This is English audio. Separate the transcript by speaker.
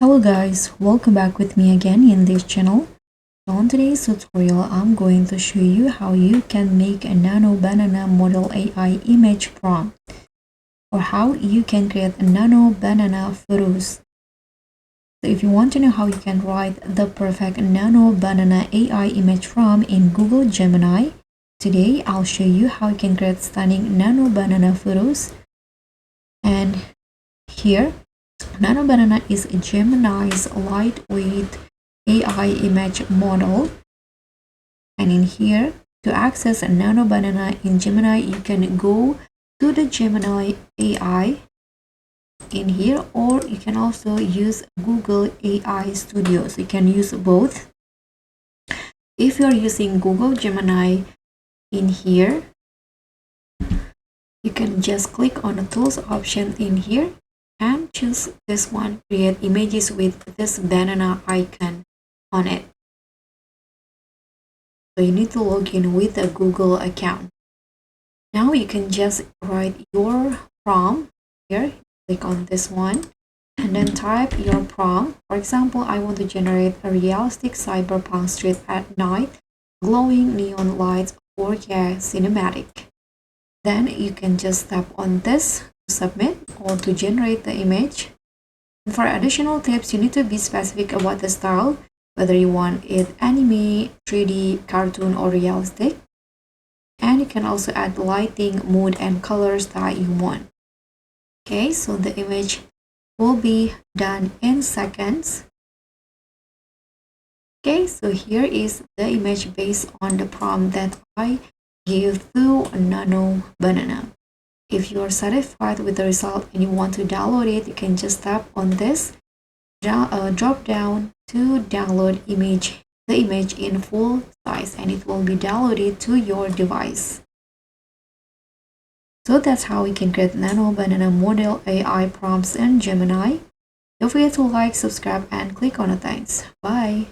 Speaker 1: Hello guys, welcome back with me again in this channel. So on today's tutorial, I'm going to show you how you can make a Nano Banana Model AI image prompt, or how you can create a Nano Banana photos. So if you want to know how you can write the perfect Nano Banana AI image prompt in Google Gemini, today I'll show you how you can create stunning Nano Banana photos. And here, Nano Banana is Gemini's lightweight AI image model, and in here, to access a Nano Banana in Gemini, you can go to the Gemini AI in here, or you can also use Google AI Studio. So you can use both. If you're using Google Gemini in here, you can just click on the tools option in here and choose this one, create images with this banana icon on it. So you need to log in with a Google account. Now you can just write your prompt here. Click on this one and then type your prompt. For example, I want to generate a realistic cyberpunk street at night, glowing neon lights, 4K cinematic. Then you can just tap on this to submit or to generate the image. And for additional tips, you need to be specific about the style, whether you want it anime, 3D, cartoon, or realistic. And you can also add lighting, mood, and colors that you want. Okay, so the image will be done in seconds. Okay, so here is the image based on the prompt that I gave to Nano Banana. If you are satisfied with the result and you want to download it, you can just tap on this drop down to download the image in full size, and it will be downloaded to your device. So that's how we can create Nano Banana Model AI prompts in Gemini. Don't forget to like, subscribe, and click on the thanks. Bye.